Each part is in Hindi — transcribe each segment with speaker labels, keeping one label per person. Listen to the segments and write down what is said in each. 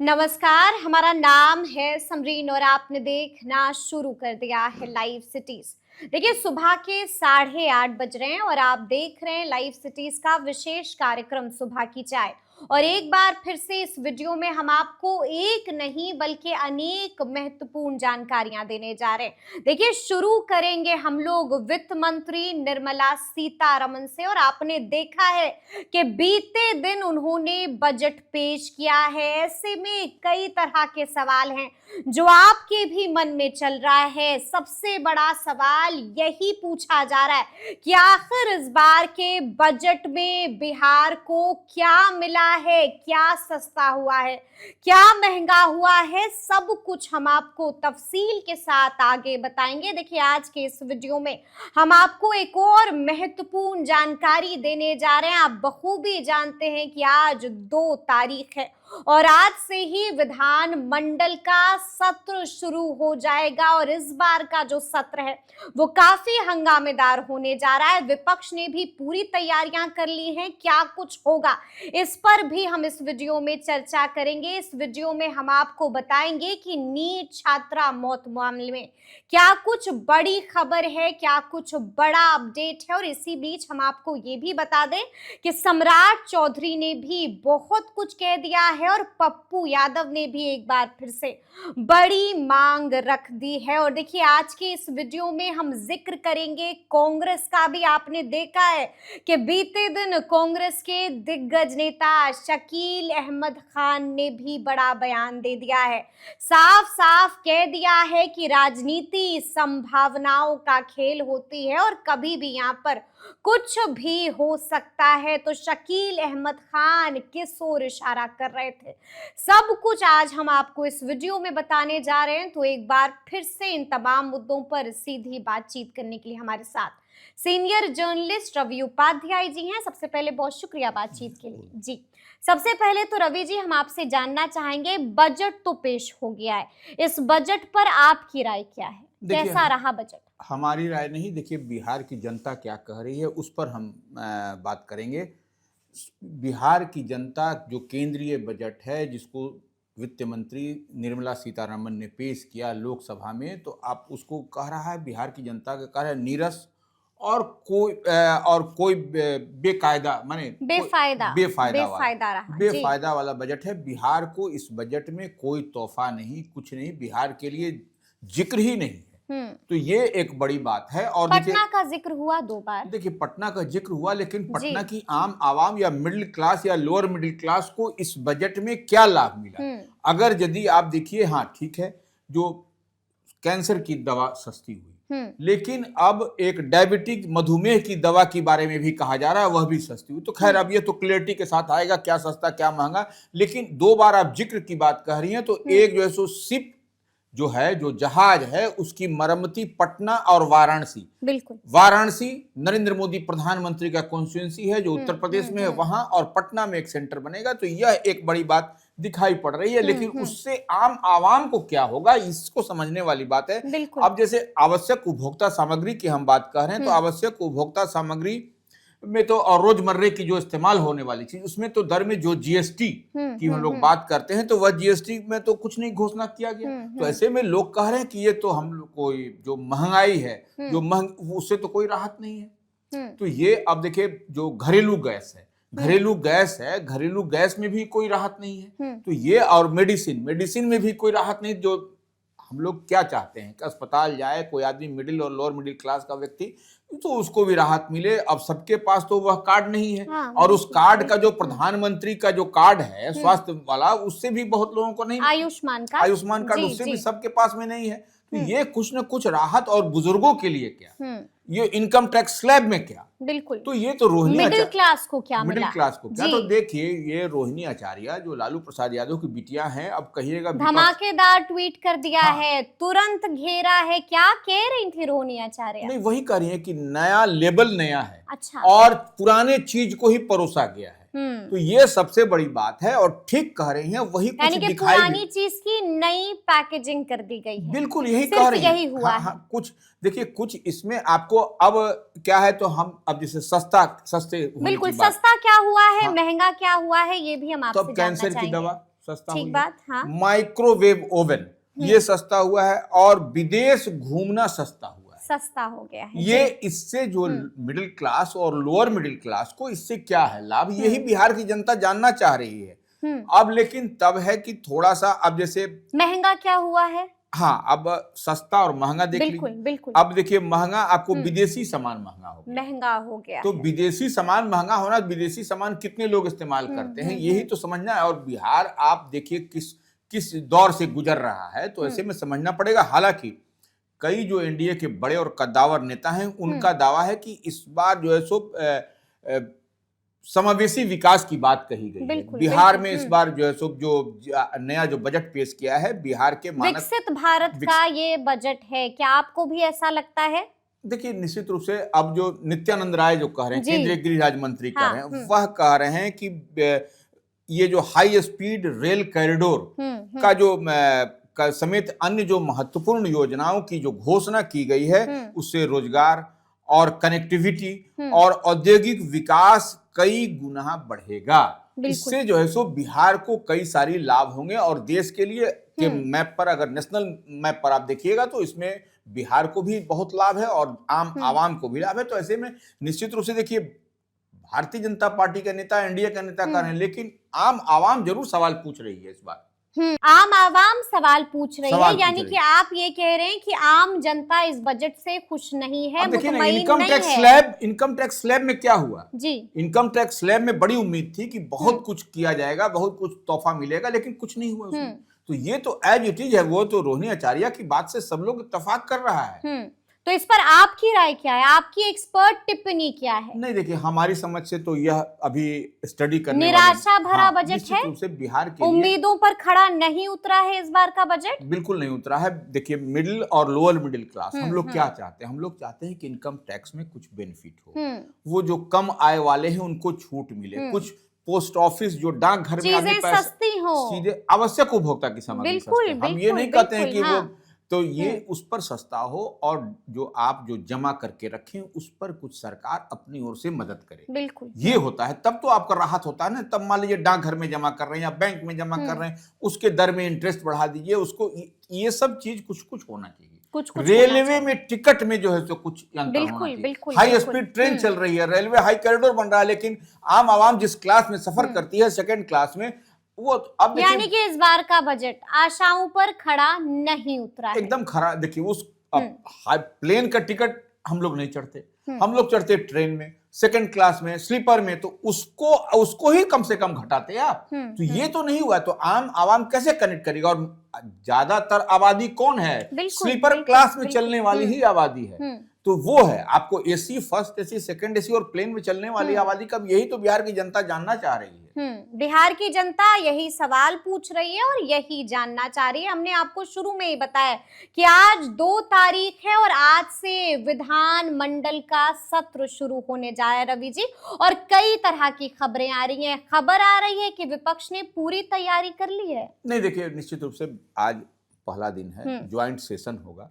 Speaker 1: नमस्कार, हमारा नाम है समरीन और आपने देखना शुरू कर दिया है लाइव सिटीज। देखिए, सुबह के 8:30 बज रहे हैं और आप देख रहे हैं लाइव सिटीज का विशेष कार्यक्रम सुबह की चाय। और एक बार फिर से इस वीडियो में हम आपको एक नहीं बल्कि अनेक महत्वपूर्ण जानकारियां देने जा रहे हैं। देखिए, शुरू करेंगे हम लोग वित्त मंत्री निर्मला सीतारमण से। और आपने देखा है कि बीते दिन उन्होंने बजट पेश किया है। ऐसे में कई तरह के सवाल हैं जो आपके भी मन में चल रहा है। सबसे बड़ा सवाल यही पूछा जा रहा है कि आखिर इस बार के बजट में बिहार को क्या मिला है, क्या सस्ता हुआ है, क्या महंगा हुआ है, सब कुछ हम आपको तफसील के साथ आगे बताएंगे। देखिए, आज के इस वीडियो में हम आपको एक और महत्वपूर्ण जानकारी देने जा रहे हैं। आप बखूबी जानते हैं कि आज 2 तारीख है और आज से ही विधान मंडल का सत्र शुरू हो जाएगा। और इस बार का जो सत्र है वो काफी हंगामेदार होने जा रहा है। विपक्ष ने भी पूरी तैयारियां कर ली हैं। क्या कुछ होगा इस पर भी हम इस वीडियो में चर्चा करेंगे। इस वीडियो में हम आपको बताएंगे कि नीट छात्रा मौत मामले में क्या कुछ बड़ी खबर है, क्या कुछ बड़ा अपडेट है। और इसी बीच हम आपको ये भी बता दें कि सम्राट चौधरी ने भी बहुत कुछ कह दिया है और पप्पू यादव ने भी एक बार फिर से बड़ी मांग रख दी है। और देखिए, आज के इस वीडियो में हम जिक्र करेंगे कांग्रेस का भी। आपने देखा है कि बीते दिन कांग्रेस के दिग्गज नेता शकील अहमद खान ने भी बड़ा बयान दे दिया है। साफ साफ कह दिया है कि राजनीति संभावनाओं का खेल होती है और कभी भी यहाँ पर कुछ भी हो सकता है। तो शकील अहमद खान किस ओर इशारा कर रहे थे, सब कुछ आज हम आपको इस वीडियो में बताने जा रहे हैं। तो एक बार फिर से इन तमाम मुद्दों पर सीधी बातचीत करने के लिए हमारे साथ सीनियर जर्नलिस्ट रवि उपाध्याय जी हैं। सबसे पहले बहुत शुक्रिया बातचीत के लिए जी। सबसे पहले तो रवि जी, हम आपसे जानना चाहेंगे, बजट तो पेश हो गया है, इस बजट पर आपकी राय क्या है, कैसा रहा बजट?
Speaker 2: हमारी राय नहीं, देखिए बिहार की जनता क्या कह रही है उस पर हम बात करेंगे। बिहार की जनता जो केंद्रीय बजट है जिसको वित्त मंत्री निर्मला सीतारमण ने पेश किया लोकसभा में, तो आप उसको कह रहा है, बिहार की जनता का कह रहा है नीरस और कोई बेकायदा माने बेफायदा वाला बजट है। बिहार को इस बजट में कोई तोहफा नहीं, कुछ नहीं, बिहार के लिए जिक्र ही नहीं है। तो ये एक बड़ी बात है। और
Speaker 1: पटना का जिक्र हुआ 2 बार।
Speaker 2: देखिए, पटना का जिक्र हुआ, लेकिन पटना की आम आवाम या मिडिल क्लास या लोअर मिडिल क्लास को इस बजट में क्या लाभ मिला? अगर यदि आप देखिए, हाँ ठीक है, जो कैंसर की दवा सस्ती हुई, लेकिन अब एक डायबिटिक मधुमेह की दवा के बारे में भी कहा जा रहा है, वह भी सस्ती हुई। तो खैर, अब ये तो क्लियरिटी के साथ आएगा क्या सस्ता क्या महंगा। लेकिन 2 बार आप जिक्र की बात कह रही हैं, तो एक जो है सो शिप जो है, जो जहाज है, उसकी मरम्मती पटना और वाराणसी, बिल्कुल वाराणसी नरेंद्र मोदी प्रधानमंत्री का कॉन्स्टिट्यूएंसी है जो उत्तर प्रदेश में है, वहां और पटना में एक सेंटर बनेगा। तो यह एक बड़ी बात दिखाई पड़ रही है। लेकिन उससे आम आवाम को क्या होगा, इसको समझने वाली बात है। अब जैसे आवश्यक उपभोक्ता सामग्री की हम बात कर रहे हैं, तो आवश्यक उपभोक्ता सामग्री में तो और रोजमर्रे की जो इस्तेमाल होने वाली चीज, उसमें तो दर में जो जीएसटी की हम लोग बात करते हैं, तो वह जीएसटी में तो कुछ नहीं घोषणा किया गया। तो ऐसे में लोग कह रहे हैं कि ये तो हम लोग कोई जो महंगाई है, जो उससे तो कोई राहत नहीं है। तो ये अब देखिए, जो घरेलू गैस है, घरेलू गैस में भी कोई राहत नहीं है। तो ये, और मेडिसिन में भी कोई राहत नहीं। जो हम लोग क्या चाहते हैं कि अस्पताल जाए कोई आदमी, मिडिल और लोअर मिडिल क्लास का व्यक्ति, तो उसको भी राहत मिले। अब सबके पास तो वह कार्ड नहीं है। और उस कार्ड का जो प्रधानमंत्री का जो कार्ड है स्वास्थ्य वाला, उससे भी बहुत लोगों को नहीं, आयुष्मान कार्ड उससे भी सबके पास में नहीं है। तो ये कुछ न कुछ राहत, और बुजुर्गों के लिए क्या, ये इनकम टैक्स स्लैब में क्या, बिल्कुल। तो ये तो रोहिणी
Speaker 1: मिडिल क्लास को क्या
Speaker 2: तो देखिए, ये रोहिणी आचार्य जो लालू प्रसाद यादव की बिटिया हैं, अब कहिएगा
Speaker 1: धमाकेदार ट्वीट कर दिया है, तुरंत घेरा है। क्या कह रही थी रोहिणी आचार्य?
Speaker 2: नहीं, वही कह रही है कि नया लेबल नया है,
Speaker 1: अच्छा, और
Speaker 2: पुराने चीज को ही परोसा गया है। तो ये सबसे बड़ी बात है। और ठीक कह रही हैं, वही कुछ दिखाई,
Speaker 1: पुरानी चीज की नई पैकेजिंग कर दी गई है।
Speaker 2: बिल्कुल यही कह रही हैं।
Speaker 1: यही हुआ है।
Speaker 2: कुछ देखिए, कुछ इसमें आपको अब क्या है, तो हम अब जैसे सस्ते
Speaker 1: बिल्कुल सस्ता क्या हुआ है, महंगा क्या हुआ है, ये भी हम आपसे जानना
Speaker 2: चाहेंगे। कैंसर की दवा सस्ता
Speaker 1: ठीक
Speaker 2: हुई
Speaker 1: बात, हाँ।
Speaker 2: है, माइक्रोवेव ओवन ये सस्ता हुआ है, और विदेश घूमना सस्ता हुआ है।
Speaker 1: सस्ता हो गया है
Speaker 2: ये
Speaker 1: जी।
Speaker 2: इससे जो मिडिल क्लास और लोअर मिडिल क्लास को इससे क्या है लाभ, यही बिहार की जनता जानना चाह रही है। अब लेकिन तब है कि थोड़ा सा, अब जैसे
Speaker 1: महंगा क्या हुआ है?
Speaker 2: हाँ, अब सस्ता और महंगा देख
Speaker 1: बिल्कुल
Speaker 2: लीजिए।
Speaker 1: बिल्कुल
Speaker 2: अब देखिए महंगा, आपको विदेशी सामान महंगा हो गया।
Speaker 1: महंगा हो गया
Speaker 2: तो
Speaker 1: है।
Speaker 2: विदेशी सामान महंगा होना, विदेशी सामान कितने लोग इस्तेमाल करते हैं, यही तो समझना है। और बिहार आप देखिए किस किस दौर से गुजर रहा है, तो ऐसे में समझना पड़ेगा। हालांकि कई जो एनडीए के बड़े और कद्दावर नेता हैं, उनका दावा है कि इस बार जो है सो समावेशी विकास की बात कही गई है। बिहार में इस बार जो है सो जो नया जो बजट पेश किया है, बिहार के मानक
Speaker 1: विकसित भारत का ये बजट है, क्या आपको भी ऐसा लगता है?
Speaker 2: देखिए निश्चित रूप से अब जो नित्यानंद राय जो कह रहे हैं,
Speaker 1: जी।
Speaker 2: केंद्रीय गृह राज्य मंत्री कह
Speaker 1: हाँ,
Speaker 2: रहे हैं, वह कह रहे हैं कि ये जो हाई स्पीड रेल कॉरिडोर का जो का समेत अन्य जो महत्वपूर्ण योजनाओं की जो घोषणा की गई है, उससे रोजगार और कनेक्टिविटी और औद्योगिक विकास कई गुना बढ़ेगा। इससे जो है सो बिहार को कई सारी लाभ होंगे, और देश के लिए के मैप पर, अगर नेशनल मैप पर आप देखिएगा, तो इसमें बिहार को भी बहुत लाभ है और आम आवाम को भी लाभ है। तो ऐसे में निश्चित रूप से देखिए, भारतीय जनता पार्टी का नेता, एनडीए का नेता कर रहे हैं, लेकिन आम आवाम जरूर सवाल पूछ रही है इस बार।
Speaker 1: आम आवाम सवाल पूछ रही है, यानी कि आप ये कह रहे हैं कि आम जनता इस बजट से खुश नहीं है, मुतमईन नहीं है।
Speaker 2: इनकम टैक्स स्लैब में क्या हुआ
Speaker 1: जी? इनकम
Speaker 2: टैक्स स्लैब में बड़ी उम्मीद थी कि बहुत कुछ किया जाएगा, बहुत कुछ तोहफा मिलेगा, लेकिन कुछ नहीं हुआ उसमें। तो ये तो एज इट इज है, वो तो रोहिणी आचार्य की बात से सब लोग इत्तेफाक कर रहा है।
Speaker 1: तो इस पर आपकी राय क्या है, आपकी एक्सपर्ट टिप्पणी क्या है?
Speaker 2: नहीं देखिए, हमारी समझ से तो यह अभी स्टडी करने
Speaker 1: निराशा भरा बजट है,
Speaker 2: रूप से बिहार के
Speaker 1: उम्मीदों पर खड़ा नहीं उतरा है इस बार का बजट।
Speaker 2: बिल्कुल नहीं उतरा है। देखिए मिडिल और लोअर मिडिल क्लास, हम लोग क्या चाहते हैं, हम लोग चाहते हैं कि इनकम टैक्स में कुछ बेनिफिट हो, वो जो कम आय वाले हैं उनको छूट मिले, कुछ पोस्ट ऑफिस जो डाकघर में आदमी पैसा
Speaker 1: सस्ती हो,
Speaker 2: सीधे आवश्यक उपभोक्ता की सामग्री सस्ती। हम ये नहीं कहते हैं कि वो, तो ये उस पर सस्ता हो, और जो आप जो जमा करके रखें उस पर कुछ सरकार अपनी ओर से मदद करे।
Speaker 1: बिल्कुल
Speaker 2: ये होता है, तब तो आपका राहत होता है ना। तब मान लीजिए डाकघर में जमा कर रहे हैं या बैंक में जमा कर रहे हैं, उसके दर में इंटरेस्ट बढ़ा दीजिए उसको। ये सब चीज कुछ कुछ होना चाहिए।
Speaker 1: कुछ
Speaker 2: रेलवे में टिकट में जो है तो कुछ अंतर होना चाहिए। हाई स्पीड ट्रेन चल रही है, रेलवे हाई कॉरिडोर बन रहा है, लेकिन आम आवाम जिस क्लास में सफर करती है, सेकंड क्लास में, वो अब
Speaker 1: यानी कि इस बार का बजट आशाओं पर खड़ा नहीं उतरा है।
Speaker 2: एकदम खरा। देखिए उस प्लेन का टिकट हम लोग नहीं चढ़ते, हम लोग चढ़ते ट्रेन में, सेकंड क्लास में, स्लीपर में, तो उसको ही कम से कम घटाते आप। तो ये तो नहीं हुआ, तो आम आवाम कैसे कनेक्ट करेगा? और ज्यादातर आबादी कौन है? स्लीपर क्लास में चलने वाली ही आबादी है। तो वो है, आपको AC, first AC, second AC और प्लेन में चलने वाली आबादी का, यही तो बिहार की जनता जानना चाह रही है।
Speaker 1: बिहार की जनता यही सवाल पूछ रही है और यही जानना चाह रही है। हमने आपको शुरू में ही बताया कि आज 2 तारीख है और आज से विधान मंडल का सत्र शुरू होने जा रहा है रवि जी, और कई तरह की खबरें आ रही हैं। खबर आ रही है कि विपक्ष ने पूरी तैयारी कर ली है।
Speaker 2: नहीं देखिए, निश्चित रूप से आज पहला दिन है, ज्वाइंट सेशन होगा,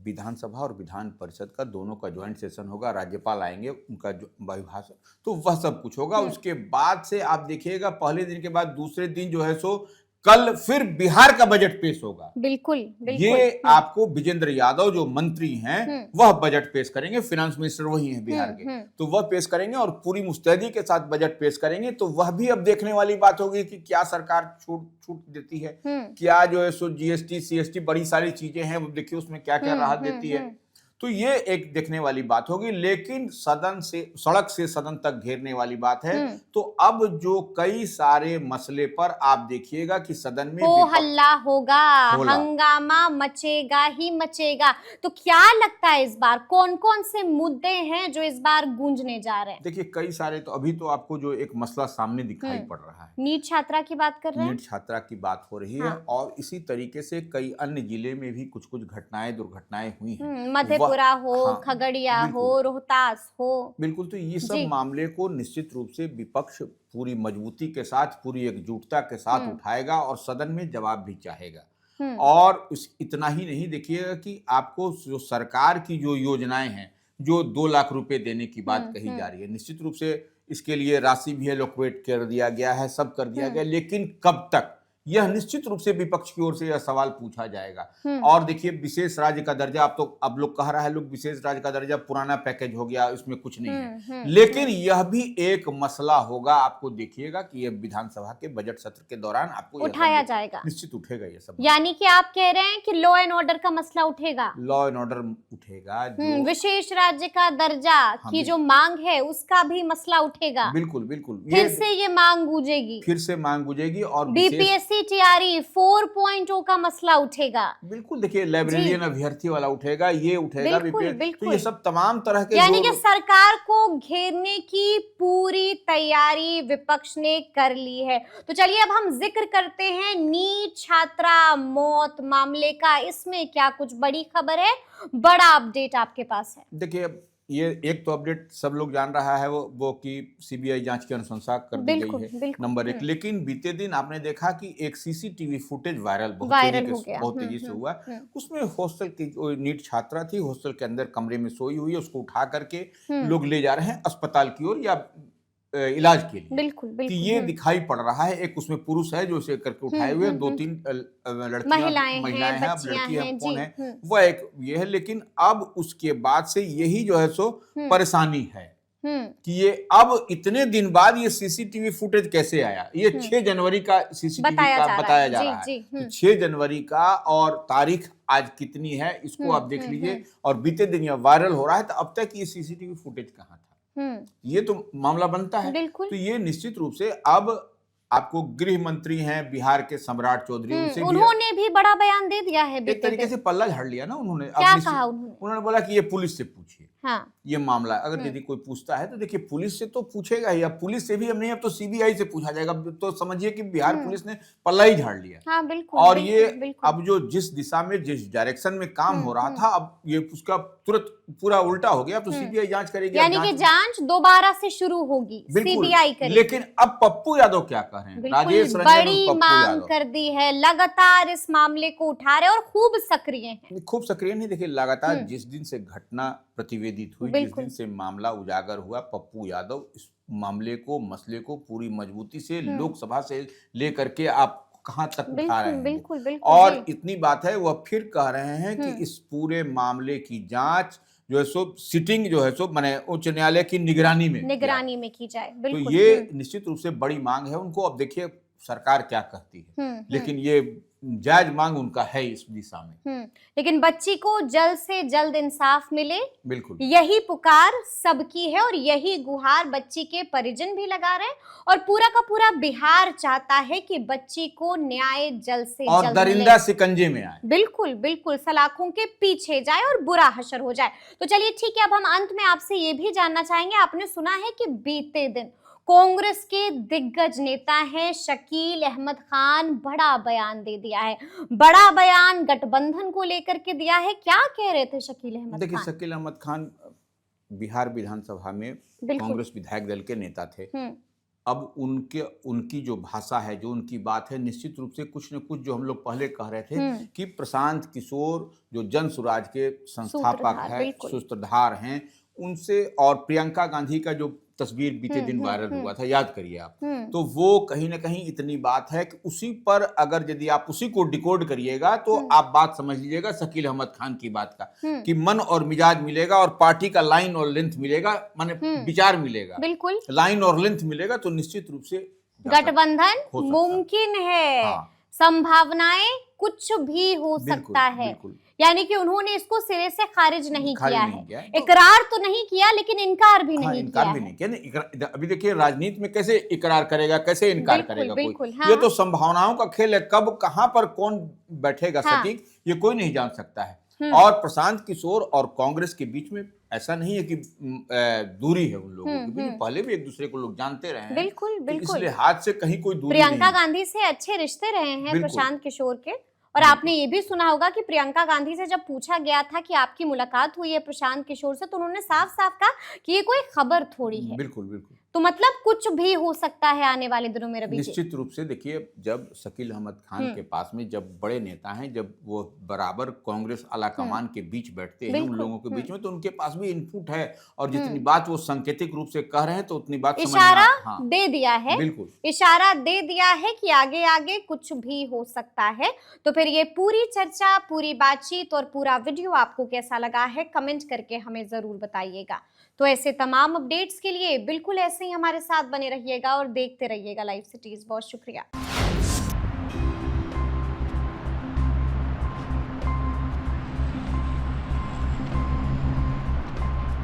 Speaker 2: विधानसभा और विधान परिषद का दोनों का ज्वाइंट सेशन होगा। राज्यपाल आएंगे, उनका अभिभाषण, तो वह सब कुछ होगा। उसके बाद से आप देखिएगा, पहले दिन के बाद दूसरे दिन जो है सो कल फिर बिहार का बजट पेश होगा।
Speaker 1: बिल्कुल, बिल्कुल।
Speaker 2: ये आपको विजेंद्र यादव जो मंत्री हैं, वह बजट पेश करेंगे। फिनांस मिनिस्टर वही हैं बिहार के, तो वह पेश करेंगे और पूरी मुस्तैदी के साथ बजट पेश करेंगे। तो वह भी अब देखने वाली बात होगी कि क्या सरकार छूट देती है, क्या जो है सो जीएसटी, सीएसटी, बड़ी सारी चीजें हैं, देखिए उसमें क्या क्या राहत देती है। तो ये एक देखने वाली बात होगी। लेकिन सदन से, सड़क से सदन तक घेरने वाली बात है। तो अब जो कई सारे मसले पर आप देखिएगा कि सदन में
Speaker 1: हो हल्ला होगा, हंगामा मचेगा ही मचेगा। तो क्या लगता है इस बार कौन कौन से मुद्दे हैं जो इस बार गूंजने जा रहे हैं?
Speaker 2: देखिए कई सारे, तो अभी तो आपको जो एक मसला सामने दिखाई पड़ रहा है,
Speaker 1: नीट छात्रा की बात कर रहे हैं,
Speaker 2: नीट छात्रा की बात हो रही है। और इसी तरीके से कई अन्य जिले में भी कुछ कुछ घटनाएं, दुर्घटनाएं हुई हैं।
Speaker 1: मधेपुरा हो, खगड़िया हो, रोहतास हो।
Speaker 2: बिल्कुल। तो ये सब मामले को निश्चित रूप से विपक्ष पूरी मजबूती के साथ, पूरी एकजुटता के साथ उठाएगा और सदन में जवाब भी चाहेगा। और इतना ही नहीं, देखिएगा कि आपको जो सरकार की जो योजनाएं हैं, जो 2 लाख रुपए देने की बात कही जा रही है, निश्चित रूप से इसके लिए राशि भी एलोकेट कर दिया गया है, सब कर दिया गया, लेकिन कब तक यह निश्चित रूप से विपक्ष की ओर से यह सवाल पूछा जाएगा। और देखिए, विशेष राज्य का दर्जा, अब लोग कह रहा है लोग विशेष राज्य का दर्जा पुराना पैकेज हो गया, इसमें कुछ नहीं है, लेकिन यह भी एक मसला होगा। आपको देखिएगा कि यह विधानसभा के बजट सत्र के दौरान आपको
Speaker 1: उठाया जाएगा,
Speaker 2: निश्चित उठेगा ये सब।
Speaker 1: यानी कि आप कह रहे हैं कि लॉ एंड ऑर्डर का मसला उठेगा,
Speaker 2: लॉ एंड ऑर्डर उठेगा,
Speaker 1: विशेष राज्य का दर्जा की जो मांग है उसका भी मसला उठेगा।
Speaker 2: बिल्कुल बिल्कुल,
Speaker 1: फिर से ये मांग गूंजेगी,
Speaker 2: फिर से मांग गूंजेगी। और
Speaker 1: बीपीएससी टीआरई 4.0 का मसला उठेगा।
Speaker 2: बिल्कुल, देखिए लाइब्रेरियन अभ्यर्थी वाला उठेगा, ये उठेगा,
Speaker 1: बिल्कुल,
Speaker 2: तो ये सब तमाम तरह के,
Speaker 1: यानी कि सरकार को घेरने की पूरी तैयारी विपक्ष ने कर ली है। तो चलिए अब हम जिक्र करते हैं नीट छात्रा मौत मामले का। इसमें क्या कुछ बड़ी खबर है, बड़ा अपडेट आपके पास है?
Speaker 2: देखिए, ये एक तो अपडेट सब लोग जान रहा है, वो कि सीबीआई जांच की अनुशंसा कर दी गई है, नंबर 1। लेकिन बीते दिन आपने देखा कि एक सीसीटीवी फुटेज बहुत तेजी से हुआ। उसमें हॉस्टल की जो नीट छात्रा थी, हॉस्टल के अंदर कमरे में सोई हुई है, उसको उठा करके लोग ले जा रहे हैं अस्पताल की ओर या इलाज के लिए।
Speaker 1: बिल्कुल
Speaker 2: तो ये दिखाई पड़ रहा है। एक उसमें पुरुष है जो उसे करके उठाए हुए, 2-3 महिलाएं हैं, अब लड़की है, कौन है वह एक ये है। लेकिन अब उसके बाद से यही जो है सो परेशानी है कि ये अब इतने दिन बाद ये सीसीटीवी फुटेज कैसे आया। ये 6 जनवरी का सीसीटीवी का बताया जा रहा है, 6 जनवरी का, और तारीख आज कितनी है इसको आप देख लीजिए। और बीते दिन ये वायरल हो रहा है, तो अब तक ये सीसीटीवी फुटेज कहाँ था, ये तो मामला बनता है। तो ये निश्चित रूप से अब आपको गृह मंत्री हैं बिहार के सम्राट चौधरी,
Speaker 1: उन्होंने भी बड़ा बयान दे दिया है।
Speaker 2: एक तरीके से पल्ला झाड़ लिया ना उन्होंने।
Speaker 1: क्या कहा
Speaker 2: उन्होंने बोला कि ये पुलिस से पूछिए।
Speaker 1: हाँ।
Speaker 2: ये मामला अगर यदि कोई पूछता है तो देखिए पुलिस से तो पूछेगा ही, अब पुलिस से भी अब नहीं, अब तो सीबीआई से पूछा जाएगा। तो समझिए कि बिहार पुलिस ने पल्ला ही झाड़ लिया।
Speaker 1: हाँ, बिल्कुल,
Speaker 2: और ये अब जो जिस दिशा में, जिस डायरेक्शन में काम हो रहा था, अब ये उसका तुरंत पूरा उल्टा हो गया। अब तो सीबीआई जांच करेगी,
Speaker 1: यानी कि जांच दोबारा से शुरू होगी, सीबीआई करेगी।
Speaker 2: लेकिन अब पप्पू यादव क्या कह रहे हैं, राजेश रंजन
Speaker 1: बड़ी मांग कर दी है, लगातार इस मामले को उठा रहे और खूब सक्रिय हैं।
Speaker 2: खूब सक्रिय नहीं, देखिए लगातार जिस दिन से घटना प्रतिवेदित हुई, जिस दिन से मामला उजागर हुआ, पप्पू यादव इस मामले को, मसले को पूरी मजबूती से लोकसभा से लेकर के आप कहां तक उठा रहे हैं।
Speaker 1: बिल्कुल,
Speaker 2: और इतनी बात है, वह फिर कह रहे हैं कि इस पूरे मामले की जांच जो है सो सिटिंग जो है सो माने उच्च न्यायालय की निगरानी में की जाए।
Speaker 1: बिल्कुल,
Speaker 2: तो ये निश्चित रूप से बड़ी मांग है उनको। अब देखिए सरकार क्या कहती है, लेकिन ये जायज मांग उनका है इस दिशा में।
Speaker 1: लेकिन बच्ची को जल्द से जल्द इंसाफ मिले,
Speaker 2: बिल्कुल
Speaker 1: यही पुकार सबकी है और यही गुहार बच्ची के परिजन भी लगा रहे हैं। और पूरा का पूरा बिहार चाहता है कि बच्ची को न्याय जल्द से
Speaker 2: और
Speaker 1: जल्द
Speaker 2: दरिंदा शिकंजे में आए।
Speaker 1: बिल्कुल सलाखों के पीछे जाए और बुरा हशर हो जाए। तो चलिए ठीक है, अब हम अंत में आपसे ये भी जानना चाहेंगे, आपने सुना है कि बीते दिन कांग्रेस के दिग्गज नेता हैं शकील अहमद खान बड़ा बयान दे दिया है, बड़ा बयान गठबंधन को लेकर के दिया है। क्या कह रहे थे शकील अहमद खान?
Speaker 2: देखिए, शकील अहमद खान बिहार विधानसभा में कांग्रेस विधायक दल के नेता थे। अब उनकी जो भाषा है, जो उनकी बात है, निश्चित रूप से कुछ न कुछ जो हम लोग पहले कह रहे थे कि प्रशांत किशोर जो जन सुराज के संस्थापक है, सूत्रधार हैं, उनसे, और प्रियंका गांधी का जो तस्वीर बीते दिन वायरल हुआ था, याद करिए आप, तो वो कहीं ना कहीं इतनी बात है कि उसी पर अगर यदि आप उसी को डिकोड करिएगा तो आप बात समझ लीजिएगा शकील अहमद खान की बात का, कि मन और मिजाज मिलेगा और पार्टी का लाइन और लेंथ मिलेगा, माने विचार मिलेगा,
Speaker 1: बिल्कुल
Speaker 2: लाइन और लेंथ मिलेगा, तो निश्चित रूप से
Speaker 1: गठबंधन मुमकिन है। संभावनाएं कुछ भी हो सकता है। यानी कि उन्होंने इसको सिरे से खारिज नहीं किया है, इकरार तो नहीं किया लेकिन इनकार भी नहीं
Speaker 2: किया। अभी देखिए राजनीति में कैसे इकरार करेगा, कैसे इनकार करेगा कोई। ये तो संभावनाओं का खेल है, कब कहां पर कौन बैठेगा सटीक ये कोई नहीं जान सकता है। और प्रशांत किशोर और कांग्रेस के बीच में ऐसा नहीं है कि दूरी है उन लोगों के बीच, पहले भी एक दूसरे को लोग जानते रहे हैं।
Speaker 1: बिल्कुल
Speaker 2: इसलिए हाथ से कहीं कोई दूरी
Speaker 1: प्रियंका गांधी से अच्छे रिश्ते रहे हैं प्रशांत किशोर के। और आपने ये भी सुना होगा कि प्रियंका गांधी से जब पूछा गया था कि आपकी मुलाकात हुई है प्रशांत किशोर से, तो उन्होंने साफ साफ कहा कि ये कोई खबर थोड़ी है।
Speaker 2: बिल्कुल।
Speaker 1: तो मतलब कुछ भी हो सकता है आने वाले दिनों में, रवि जी।
Speaker 2: निश्चित रूप से देखिए, जब शकील अहमद खान के पास में जब बड़े नेता हैं, जब वो बराबर कांग्रेस आलाकमान के बीच बैठते हैं, उन
Speaker 1: बिल्कुल।
Speaker 2: लोगों के बीच में, तो उनके पास भी इनपुट है। और जितनी बात वो सांकेतिक रूप से कह रहे हैं तो उतनी बात समझ में
Speaker 1: इशारा
Speaker 2: हाँ,
Speaker 1: दे दिया है,
Speaker 2: बिल्कुल।
Speaker 1: इशारा दे दिया है कि आगे आगे कुछ भी हो सकता है। तो फिर ये पूरी चर्चा, पूरी बातचीत और पूरा वीडियो आपको कैसा लगा है, कमेंट करके हमें जरूर बताइएगा। तो ऐसे तमाम अपडेट्स के लिए बिल्कुल ऐसे ही हमारे साथ बने रहिएगा और देखते रहिएगा लाइव सिटीज। बहुत शुक्रिया।